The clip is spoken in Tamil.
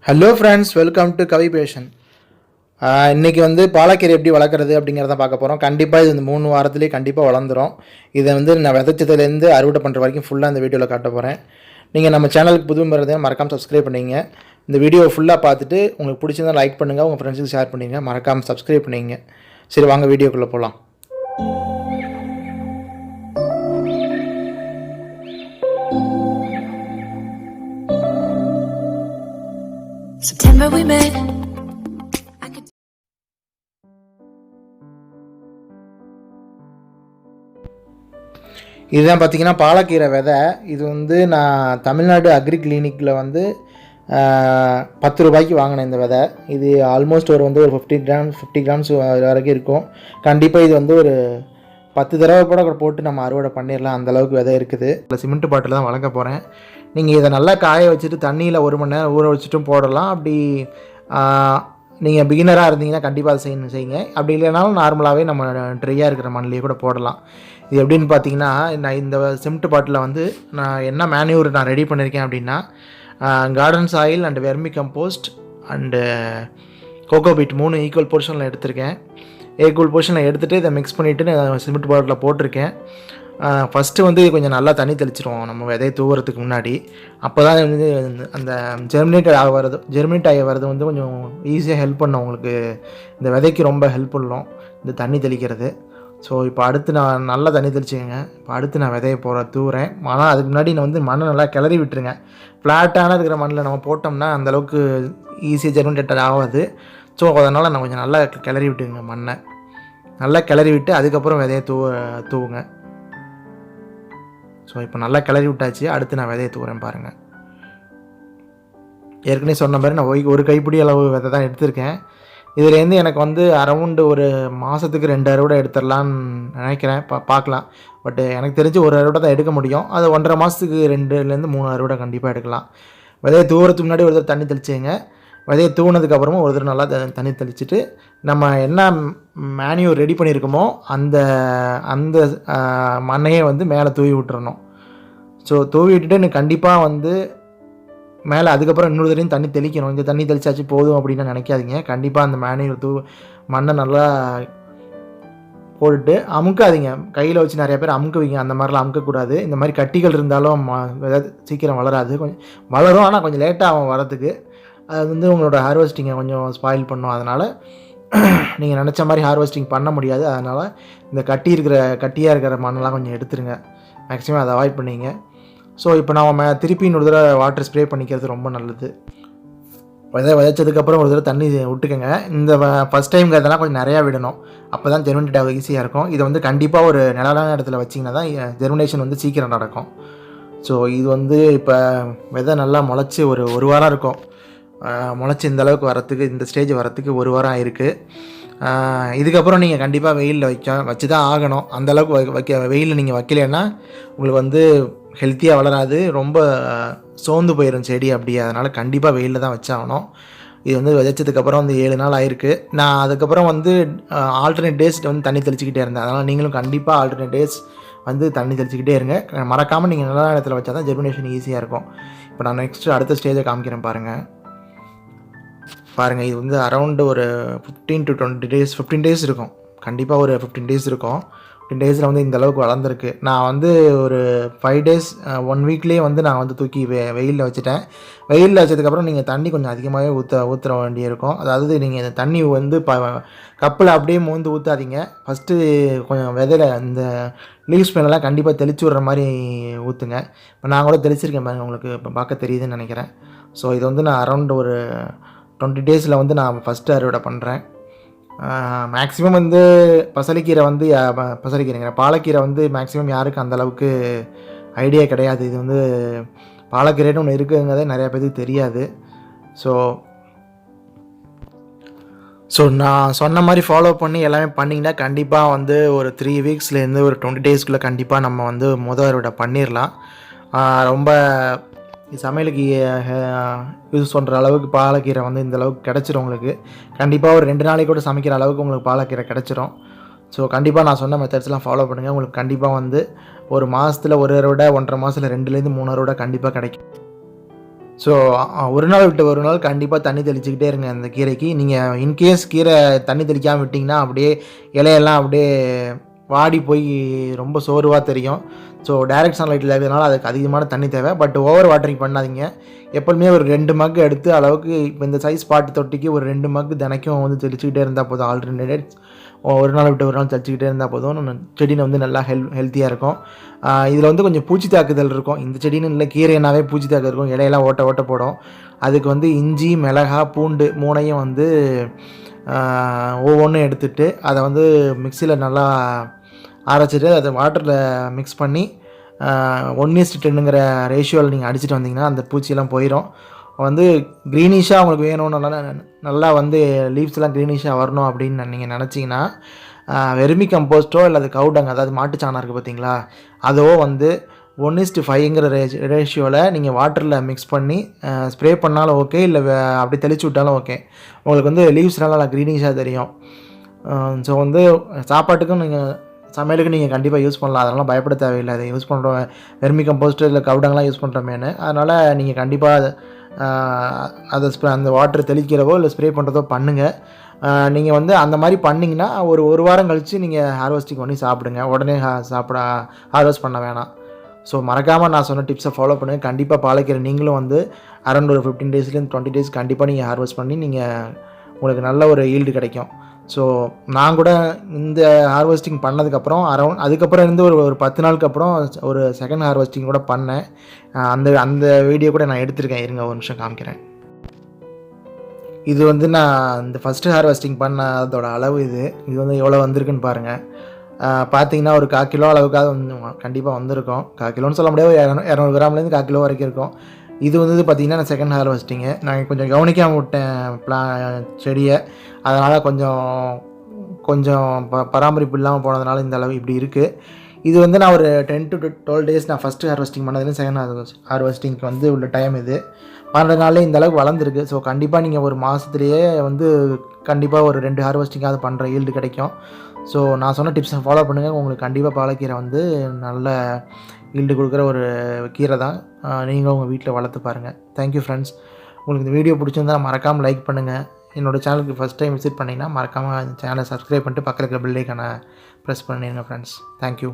Hello friends, welcome to Kavi passion. இன்றைக்கி பாலக்கீரை எப்படி வளர்க்குறது அப்படிங்கிறத பார்க்க போகிறோம். கண்டிப்பாக இது இந்த 3 வாரத்துலேயே கண்டிப்பாக வளர்ந்துடும். இதை நான் விதைச்சதுலேருந்து அறுவடை பண்ணுற வரைக்கும் ஃபுல்லாக இந்த வீடியோவில் காட்ட போகிறேன். நீங்கள் நம்ம சேனலுக்கு புது முறையை மறக்காமல் சப்ஸ்கிரைப் பண்ணிங்க. இந்த வீடியோவை ஃபுல்லாக பார்த்துட்டு உங்களுக்கு பிடிச்சிருந்தால் லைக் பண்ணுங்கள், உங்கள் ஃப்ரெண்ட்ஸுக்கு ஷேர் பண்ணிங்க, மறக்காமல் சப்ஸ்கிரைப் பண்ணிங்க. சரி, வாங்க வீடியோக்குள்ளே போகலாம். September we met. இதுதான் பார்த்தீங்கன்னா பாலக்கீரை விதை. இது நான் தமிழ்நாடு அக்ரி கிளினிக்கில் 10 ரூபாய்க்கு வாங்கினேன் இந்த விதை. இது ஆல்மோஸ்ட் ஒரு 50 கிராம்ஸ் வரைக்கும் இருக்கும். கண்டிப்பாக இது ஒரு 10 தடவை கூட போட்டு நம்ம அறுவடை பண்ணிடலாம், அந்தளவுக்கு விதை இருக்குது. இல்லை, சிமெண்ட் பாட்டில் தான் வளர்க்க போகிறேன். நீங்கள் இதை நல்லா காய வச்சுட்டு தண்ணியில் 1 மணி நேரம் ஊற வச்சுட்டும் போடலாம். அப்படி நீங்கள் பிகினராக இருந்தீங்கன்னா கண்டிப்பாக அதை செய்யுங்க. அப்படி இல்லைனாலும் நார்மலாகவே நம்ம ட்ரையாக இருக்கிற மண்ணிலேயே கூட போடலாம். இது எப்படின்னு பார்த்தீங்கன்னா, நான் இந்த சிமெண்ட் பாட்டில் நான் என்ன மேன்யூர் நான் ரெடி பண்ணியிருக்கேன் அப்படின்னா, garden soil and vermicompost and cocopeat 3 equal போர்ஷனில் எடுத்திருக்கேன். ஈக்குவல் போர்ஷனில் எடுத்துகிட்டு இதை மிக்ஸ் பண்ணிவிட்டு நான் சிமெண்ட் பாட்டில் போட்டிருக்கேன். ஃபஸ்ட்டு கொஞ்சம் நல்லா தண்ணி தெளிச்சிருவோம் நம்ம விதையை தூவுறதுக்கு முன்னாடி. அப்போ தான் அந்த ஜெர்மினேட் ஆகி வர்றது கொஞ்சம் ஈஸியாக ஹெல்ப் பண்ணும். உங்களுக்கு இந்த விதைக்கு ரொம்ப ஹெல்ப் பண்ணும் இந்த தண்ணி தெளிக்கிறது. ஸோ இப்போ அடுத்து நான் நல்லா தண்ணி தெளிச்சுக்கங்க. இப்போ அடுத்து நான் விதையை தூவுறேன். ஆனால் அதுக்கு முன்னாடி நான் மண்ணை நல்லா கிளறி விட்டுருங்க. ஃப்ளாட்டான இருக்கிற மண்ணில் நம்ம போட்டோம்னா அந்தளவுக்கு ஈஸியாக ஜெர்மினேட் ஆகாது. ஸோ அதனால் நான் கொஞ்சம் நல்லா கிளறி விட்டுங்க. மண்ணை நல்லா கிளறி விட்டு அதுக்கப்புறம் விதையை தூவுங்க. ஸோ இப்போ நல்லா கிளறி விட்டாச்சு. அடுத்து நான் விதையை தூவுறேன் பாருங்கள். ஏற்கனவே சொன்ன மாதிரி நான் ஒரு கைப்பிடி அளவு விதை தான் எடுத்திருக்கேன். இதுலேருந்து எனக்கு அரௌண்டு ஒரு மாதத்துக்கு 2 அறுவடை எடுத்துடலான்னு நினைக்கிறேன். பார்க்கலாம். பட் எனக்கு தெரிஞ்சு ஒரு அறுவடை தான் எடுக்க முடியும். அது 1.5 மாதத்துக்கு 2லேருந்து 3 அறுவடை கண்டிப்பாக எடுக்கலாம். விதையை தூவுறதுக்கு முன்னாடி ஒரு தடவை தண்ணி தெளிச்சுங்க. விதையை தூவுனதுக்கப்புறமா ஒரு தடவை நல்லா தண்ணி தெளிச்சுட்டு நம்ம என்ன மேன்யூர் ரெடி பண்ணியிருக்கோமோ அந்த அந்த மண்ணையே மேலே தூவி விட்டுறணும். ஸோ தூவி விட்டுட்டு எனக்கு கண்டிப்பாக மேலே அதுக்கப்புறம் இன்னொரு தடவையும் தண்ணி தெளிக்கணும். இந்த தண்ணி தெளிச்சாச்சு போதும் அப்படின்னு நினைக்காதீங்க. கண்டிப்பாக அந்த மேன்யூர் மண்ணை நல்லா போட்டுட்டு அமுக்காதீங்க. கையில் வச்சு நிறைய பேர் அமுக்குவீங்க. அந்த மாதிரிலாம் அமுக்கக்கூடாது. இந்த மாதிரி கட்டிகள் இருந்தாலும் சீக்கிரம் வளராது. கொஞ்சம் வளரும், ஆனால் கொஞ்சம் லேட்டாக ஆகும் வரத்துக்கு. அது உங்களோட ஹார்வெஸ்டிங்கை கொஞ்சம் ஸ்பாயில் பண்ணும். அதனால் நீங்கள் நினச்ச மாதிரி ஹார்வெஸ்டிங் பண்ண முடியாது. அதனால் இந்த கட்டியாக இருக்கிற மண்ணெல்லாம் கொஞ்சம் எடுத்துருங்க. மேக்ஸிமம் அதை அவாய்ட் பண்ணிங்க. ஸோ இப்போ நம்ம திருப்பி இன்னொரு தடவை வாட்டர் ஸ்ப்ரே பண்ணிக்கிறது ரொம்ப நல்லது. விதைச்சதுக்கப்புறம் ஒரு தடவை தண்ணி விட்டுக்கங்க. இந்த ஃபஸ்ட் டைம்ங்கிறதெல்லாம் கொஞ்சம் நிறையா விடணும். அப்போ தான் ஜெர்மினேட் ஆக ஈஸியாக இருக்கும். இது கண்டிப்பாக ஒரு நிழலான இடத்துல வச்சிங்கன்னா தான் ஜெர்மினேஷன் சீக்கிரம் நடக்கும். ஸோ இது இப்போ விதை நல்லா முளைச்சி ஒரு வாரம் இருக்கும். முளைச்சி இந்த அளவுக்கு வரத்துக்கு, இந்த ஸ்டேஜ் வரத்துக்கு 1 வாரம் ஆயிருக்கு. இதுக்கப்புறம் நீங்கள் கண்டிப்பாக வெயிலில் வச்சு தான் ஆகணும். அந்தளவுக்கு வெயிலில் நீங்கள் வைக்கலைன்னா உங்களுக்கு ஹெல்த்தியாக வளராது. ரொம்ப சோர்ந்து போயிடும் செடி அப்படியே. அதனால் கண்டிப்பாக வெயிலில் தான் வச்சாகணும். இது விதைச்சதுக்கப்புறம் 7 நாள் ஆயிருக்கு. நான் அதுக்கப்புறம் ஆல்டர்னேட் டேஸ் தண்ணி தெளிச்சிக்கிட்டே இருந்தேன். அதனால் நீங்களும் கண்டிப்பாக ஆல்டர்னேட் டேஸ் தண்ணி தெளிச்சிக்கிட்டே இருங்க. மறக்காமல் நீங்கள் நல்ல இடத்துல வச்சா தான் ஜெர்மினேஷன் ஈஸியாக இருக்கும். இப்போ நான் நெக்ஸ்ட்டு அடுத்த ஸ்டேஜை காமிக்கிறேன் பாருங்கள். இது அரௌண்டு ஒரு 15 to 20 days 15 days இருக்கும். கண்டிப்பாக ஒரு 15 days இருக்கும். 15 days இந்த அளவுக்கு வளர்ந்துருக்கு. நான் ஒரு 5 days 1 weekலேயே நான் தூக்கி வெயிலில் வச்சுட்டேன். வெயிலில் வச்சதுக்கப்புறம் நீங்கள் தண்ணி கொஞ்சம் அதிகமாகவே ஊற்ற வேண்டியிருக்கும். அதாவது நீங்கள் இந்த தண்ணி கப்பில் அப்படியே மோந்து ஊற்றாதீங்க. ஃபஸ்ட்டு கொஞ்சம் விதையில இந்த லீவ்ஸ் மேலெலாம் கண்டிப்பாக தெளிச்சு விட்ற மாதிரி ஊற்றுங்க. இப்போ நான் கூட தெளிச்சிருக்கேன் பாருங்கள், உங்களுக்கு இப்போ பார்க்க தெரியுதுன்னு நினைக்கிறேன். ஸோ இது நான் அரௌண்ட் ஒரு 20 days நான் ஃபஸ்ட்டு அறுவடை பண்ணுறேன். மேக்ஸிமம் பசலைக்கீரை பசலைக்கீரைங்கிற பாலக்கீரை மேக்ஸிமம் யாருக்கும் அந்தளவுக்கு ஐடியா கிடையாது. இது பாலக்கீரைன்னு ஒன்று இருக்குங்கிறதே நிறையா பேருக்கு தெரியாது. ஸோ நான் சொன்ன மாதிரி ஃபாலோ பண்ணி எல்லாமே பண்ணிங்கன்னா கண்டிப்பாக ஒரு 3 weeksலேருந்து ஒரு 20 daysக்குள்ளே கண்டிப்பாக நம்ம முதல் அறுவடை பண்ணிடலாம். ரொம்ப சமையலுக்கு யூஸ் பண்ணுற அளவுக்கு பாலக்கீரை இந்த அளவுக்கு கிடச்சிரும். உங்களுக்கு கண்டிப்பாக ஒரு 2 நாளைக்கு கூட சமைக்கிற அளவுக்கு உங்களுக்கு பாலக்கீரை கிடச்சிரும். ஸோ கண்டிப்பாக நான் சொன்ன மெத்தட்ஸ்லாம் ஃபாலோ பண்ணுங்கள். உங்களுக்கு கண்டிப்பாக ஒரு மாதத்தில் 1 அறுவடை, 1.5 மாதத்தில் 2லேருந்து 3 அறுவடை கண்டிப்பாக கிடைக்கும். ஸோ ஒரு நாள் விட்டு ஒரு நாள் கண்டிப்பாக தண்ணி தெளிச்சுக்கிட்டே இருங்க அந்த கீரைக்கு. நீங்கள் இன்கேஸ் கீரை தண்ணி தெளிக்காமல் விட்டிங்கன்னா அப்படியே இலையெல்லாம் அப்படியே வாடி போய் ரொம்ப சோர்வாக தெரியும். ஸோ டைரக்ட் சன்லைட்டில் இருக்கிறதுனால அதுக்கு அதிகமான தண்ணி தேவை. பட் ஓவர் வாட்டரிங் பண்ணாதீங்க. எப்பொழுதுமே ஒரு 2 மக் எடுத்து அளவுக்கு இப்போ இந்த சைஸ் பாட்டு தொட்டிக்கு ஒரு 2 மக் தினைக்கும் வந்து தெளிச்சுக்கிட்டே இருந்தால் போதும். ஆல்டர்னேட் ஒரு நாள் விட்டு ஒரு நாள் தெளிச்சுக்கிட்டே இருந்தால் போதும். செடியை வந்து நல்லா ஹெல்த்தியாக இருக்கும். இதில் வந்து கொஞ்சம் பூச்சி தாக்குதல் இருக்கும். இந்த செடின்னு இல்லை, கீரைனாவே பூச்சி தாக்குதல் இருக்கும். இலையெல்லாம் ஓட்ட போடும். அதுக்கு வந்து இஞ்சி, மிளகா, பூண்டு 3ஐயும் வந்து ஒவ்வொன்றும் எடுத்துகிட்டு அதை வந்து மிக்சியில் நல்லா அரைச்சிட்டு அதை வாட்டரில் மிக்ஸ் பண்ணி 1:10ங்கிற ரேஷியோவில் நீங்கள் அடிச்சுட்டு வந்தீங்கன்னா அந்த பூச்சியெல்லாம் போயிடும். வந்து க்ரீனிஷாக உங்களுக்கு வேணும்னால நல்லா வந்து லீவ்ஸ்லாம் க்ரீனிஷாக வரணும் அப்படின்னு நீங்கள் நினச்சிங்கன்னா வெர்மி கம்போஸ்ட்டோ இல்லை அது கவுடங், அதாவது மாட்டுச்சாணம் இருக்குது பார்த்தீங்களா, அதோ வந்து 1:5ங்கிற ரேஷியோவில் நீங்கள் வாட்டரில் மிக்ஸ் பண்ணி ஸ்ப்ரே பண்ணாலும் ஓகே, இல்லை அப்படி தெளிச்சு விட்டாலும் ஓகே. உங்களுக்கு வந்து லீவ்ஸ் நல்லா க்ரீனிஷாக தெரியும். ஸோ வந்து சாப்பாட்டுக்கும் நீங்கள் சமையலுக்கு நீங்கள் கண்டிப்பாக யூஸ் பண்ணலாம். அதனால் பயப்பட தேவையில்லை. அதை யூஸ் பண்ணுறோம், வெர்மி கம்போஸ்ட்டு இல்லை கவுடங்கெலாம் யூஸ் பண்ணுறோமேனு. அதனால் நீங்கள் கண்டிப்பாக அதை அந்த வாட்டர் தெளிக்கிறவோ இல்லை ஸ்ப்ரே பண்ணுறதோ பண்ணுங்கள். நீங்கள் வந்து அந்த மாதிரி பண்ணிங்கன்னா ஒரு வாரம் கழித்து நீங்கள் ஹார்வெஸ்டிங் பண்ணி சாப்பிடுங்க. உடனே ஹார்வெஸ்ட் பண்ண வேணாம். ஸோ மறக்காமல் நான் சொன்ன டிப்ஸை ஃபாலோ பண்ணுங்கள். கண்டிப்பாக பாலக்கீரை நீங்களும் வந்து அரௌண்ட் ஒரு 15 டேஸ்லேருந்து 20 டேஸ் கண்டிப்பாக நீங்கள் ஹார்வெஸ்ட் பண்ணி நீங்கள் உங்களுக்கு நல்ல ஒரு ஈல்டு கிடைக்கும். ஸோ நான் கூட இந்த ஹார்வெஸ்டிங் பண்ணதுக்கப்புறம் அதுக்கப்புறம் இருந்து ஒரு 10 நாளுக்கு அப்புறம் ஒரு செகண்ட் ஹார்வெஸ்டிங் கூட பண்ணேன். அந்த வீடியோ கூட நான் எடுத்திருக்கேன். இருங்க ஒரு நிமிஷம் காமிக்கிறேன். இது வந்து நான் இந்த ஃபஸ்ட்டு ஹார்வெஸ்டிங் பண்ணதோட அளவு இது வந்து எவ்வளோ வந்திருக்குன்னு பாருங்கள். பார்த்தீங்கன்னா ஒரு 1/4 கிலோ அளவுக்காக வந்து கண்டிப்பாக வந்திருக்கும். 1/4 கிலோன்னு சொல்ல முடியாது, 200 கிராம்லேருந்து 1/4 கிலோ வரைக்கும் இருக்கும். இது வந்து பார்த்திங்கன்னா நான் செகண்ட் ஹார்வெஸ்டிங்கு. நான் கொஞ்சம் கவனிக்காமல் விட்டேன் செடியை. அதனால் கொஞ்சம் பராமரிப்பு இல்லாமல் போனதுனால இந்த அளவு இப்படி இருக்குது. இது வந்து நான் ஒரு 10 to 12 டேஸ் நான் ஃபஸ்ட்டு ஹார்வெஸ்டிங் பண்ணதுலேருந்து செகண்ட் ஹார்வெஸ்டிங்க்கு வந்து உள்ள டைம் இது 12 நாள்லேயே இந்த அளவுக்கு வளர்ந்துருக்கு. ஸோ கண்டிப்பாக நீங்கள் ஒரு மாதத்துலேயே வந்து கண்டிப்பாக ஒரு 2 ஹார்வெஸ்டிங்காவது பண்ணுற ஈல்டு கிடைக்கும். ஸோ நான் சொன்ன டிப்ஸை ஃபாலோ பண்ணுங்கள். உங்களுக்கு கண்டிப்பாக பாலக்கீரை வந்து நல்ல ஈல்டு கொடுக்குற ஒரு கீரை தான். நீங்களும் உங்கள் வீட்டில் வளர்த்து பாருங்கள். Thank you friends. உங்களுக்கு இந்த வீடியோ பிடிச்சிருந்தால் மறக்காமல் லைக் பண்ணுங்கள். என்னோடய சேனலுக்கு ஃபஸ்ட் டைம் விசிட் பண்ணிங்கன்னா மறக்காமல் சேனலை சப்ஸ்கிரைப் பண்ணிட்டு பக்கத்தில் இருக்கிற பெல் ஐக்கானை ப்ரெஸ் பண்ணிடுங்க ஃப்ரெண்ட்ஸ். தேங்க்யூ.